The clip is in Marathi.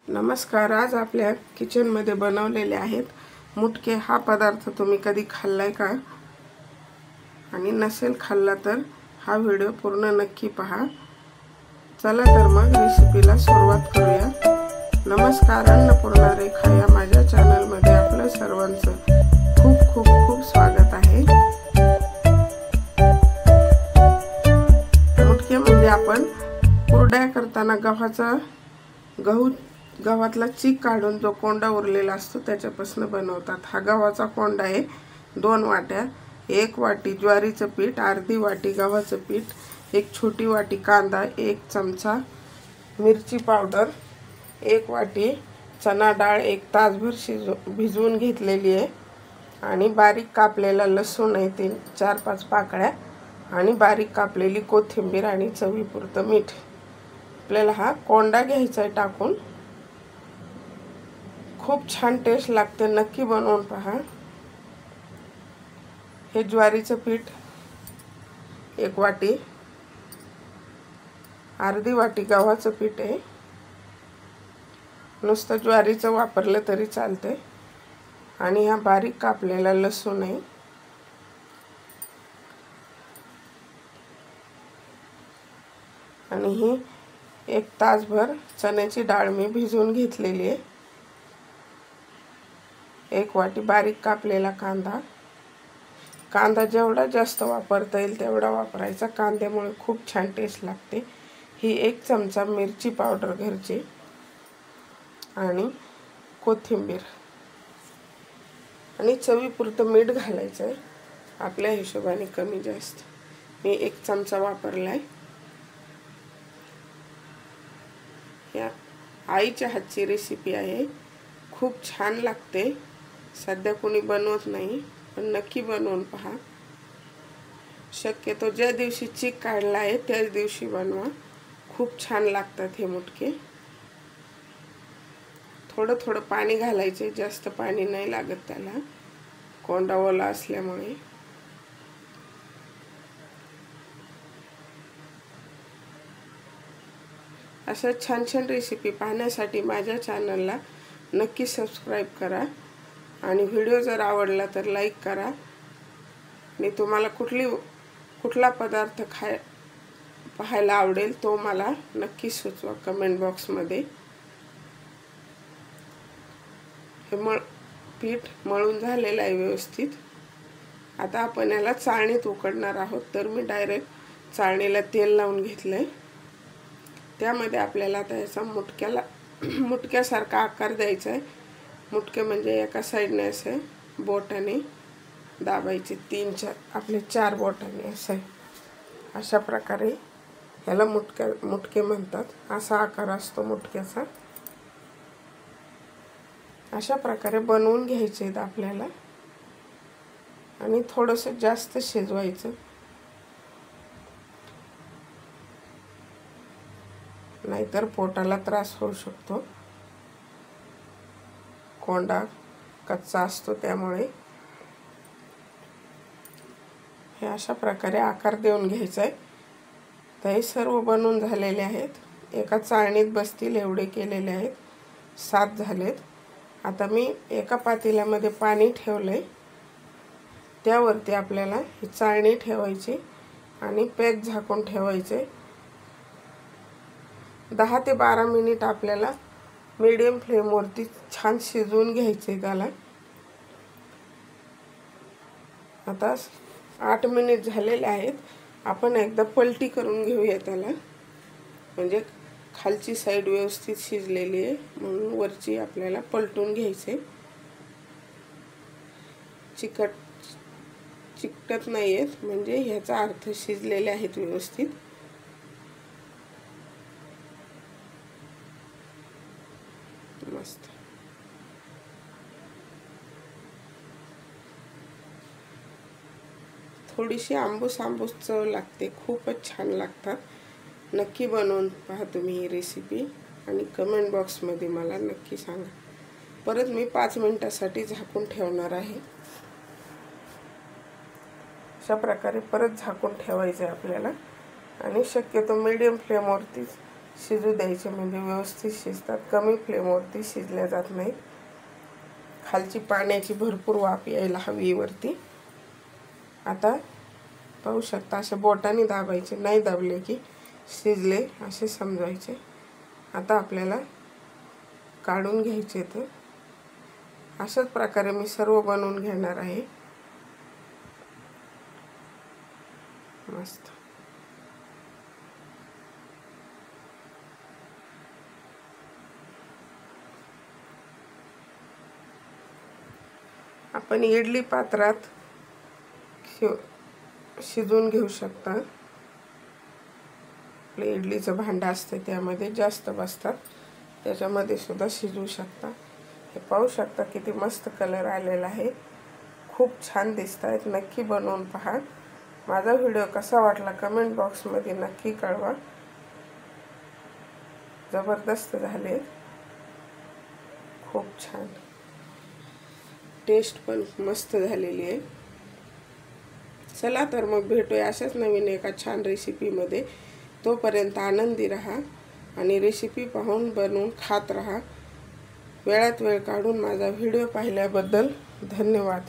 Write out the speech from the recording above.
नमस्कार। आज आपल्या किचनमध्ये बनवलेले आहेत मुटके। हा पदार्थ तुम्ही कधी खाल्लाय का? आणि नसेल खाल्ला तर हा व्हिडिओ पूर्ण नक्की पहा। चला तर मग रेसिपीला सुरुवात करूया। नमस्कार, अन्नपूर्णा रेखा या माझ्या चॅनलमध्ये आपलं सर्वांचं खूप खूप खूप स्वागत आहे। मुटके म्हणजे आपण कुरड्या करताना गव्हातला चीक काढून जो कोंडा उरलेला असतो त्याच्यापासून बनवतात। हा गव्हाचा कोंडा आहे। 2 वाट्या, 1 वाटी ज्वारीचं पीठ, अर्धी वाटी गव्हाचं पीठ, 1 छोटी वाटी कांदा, 1 चमचा मिरची पावडर, 1 वाटी चना डाळ 1 तासभर भिजवून घेतलेली आहे, आणि बारीक कापलेला लसूण आहे 4-5 पाकळ्या, आणि बारीक कापलेली कोथिंबीर आणि चवीपुरतं मीठ। आपल्याला हा कोंडा घ्यायचा आहे टाकून। खूप छान टेस्ट लागते, नक्की बनवून पहा। हे ज्वारीचं पीठ 1 वाटी, अर्धी वाटी गव्हाचं पीठ आहे। नुसतं ज्वारीचं वापरलं तरी चालते। आणि हा बारीक कापलेला लसूण आहे। आणि ही 1 तासभर चण्याची डाळ मी भिजवून घेतलेली आहे। 1 वाटी बारीक कापलेला कांदा। कांदा जेवढा जास्त वापरता येईल तेवढा वापरायचा, कांद्यामुळे खूप छान टेस्ट लागते। ही 1 चमचा मिरची पावडर घरची, आणि कोथिंबीर, आणि चवीपुरतं मीठ घालायचं आहे आपल्या हिशोबाने, कमी जास्त। मी 1 चमचा वापरलाय। या आईच्या हातची रेसिपी आहे, खूप छान लागते। सध्या कोणी बनवत नाही, पण नक्की बनवून पहा। शक्यतो ज्या दिवशी चीक काढला आहे त्याच दिवशी बनवा, खूप छान लागतात हे मुटके। थोडं थोडं पाणी घालायचे, जास्त पाणी नाही लागत त्याला, कोंडा ओला असल्यामुळे। अशा छान छान रेसिपी पाहण्यासाठी माझ्या चॅनलला नक्की सबस्क्राईब करा, आणि व्हिडिओ जर आवडला तर लाईक करा। आणि तुम्हाला कुठला पदार्थ पाहायला आवडेल तो मला नक्की सुचवा कमेंट बॉक्समध्ये। हे पीठ मळून झालेलं आहे व्यवस्थित। आता आपण याला चाळणीत उकडणार आहोत, तर मी डायरेक्ट चाळणीला तेल लावून घेतलंय। त्यामध्ये आपल्याला आता याचा मुटक्यासारखा आकार द्यायचा आहे। मुटके म्हणजे एका साईडने असे बोटाने दाबायचे, 3-4 आपले 4 बोटाने असे, अशा प्रकारे याला मुटके म्हणतात। असा आकार असतो मुटक्याचा। अशा प्रकारे बनवून घ्यायचे आहेत आपल्याला, आणि थोडंसं जास्त शिजवायचं, नाहीतर पोटाला त्रास होऊ शकतो। कोंडा कच्चा असतो त्यामुळे। हे अशा प्रकारे आकार देऊन घ्यायचा आहे। तर हे सर्व बनवून झालेले आहेत। एका चाळणीत बसतील एवढे केलेले आहेत, 7 झालेत। आता मी एका पातेल्यामध्ये पाणी ठेवलंय, त्यावरती आपल्याला ही चाळणी ठेवायची आणि पॅक झाकून ठेवायचे। 10 ते 12 मिनिट आपल्याला मीडियम फ्लेमवरती छान शिजवून घ्यायचे त्याला। आता 8 मिनिट झालेले आहेत। आपण एकदा पलटी करून घेऊया त्याला, म्हणजे खालची साईड व्यवस्थित शिजलेली आहे म्हणून वरची आपल्याला पलटून घ्यायचे। चिकटत नाहीयेत, म्हणजे ह्याचा अर्थ शिजलेले आहेत व्यवस्थित। मस्त थोडीशी आंबूस चव लागते, खूपच छान लागतात। नक्की बनवून पहा तुम्ही ही रेसिपी, आणि कमेंट बॉक्समध्ये मला नक्की सांगा। परत मी 5 मिनिटासाठी झाकून ठेवणार आहे। अशा प्रकारे परत झाकून ठेवायचे आपल्याला, आणि शक्यतो मीडियम फ्लेमवरतीच शिजू द्यायचे, म्हणजे व्यवस्थित शिजतात. कमी फ्लेमवरती शिजल्या जात नाहीत. खालची पाण्याची भरपूर वाफ यायला हवी वरती. आता पाहू शकता, अशा बोटाने दाबायचे, नाही दाबले की शिजले असे समजायचे. आता आपल्याला काढून घ्यायचे. तर अशाच प्रकारे मी सर्व बनवून घेणार आहे. मस्त. आपण इडली पात्रात शिजवून घेऊ शकता. आपलं इडलीचं भांडं असते त्यामध्ये जास्त बसतात, त्याच्यामध्ये सुद्धा शिजवू शकता. हे पाहू शकता किती मस्त कलर आलेला आहे. खूप छान दिसत आहेत. नक्की बनवून पहा. माझा व्हिडिओ कसा वाटला कमेंट बॉक्समध्ये नक्की कळवा. जबरदस्त झाले, खूप छान. टेस्ट पण मस्त झालेली आहे. चला तर मग भेटूया अशाच नवीन एका छान रेसिपीमध्ये. तोपर्यंत आनंदी राहा आणि रेसिपी पाहून बनवून खात राहा. वेळात वेळ काढून माझा व्हिडिओ पाहिल्याबद्दल धन्यवाद.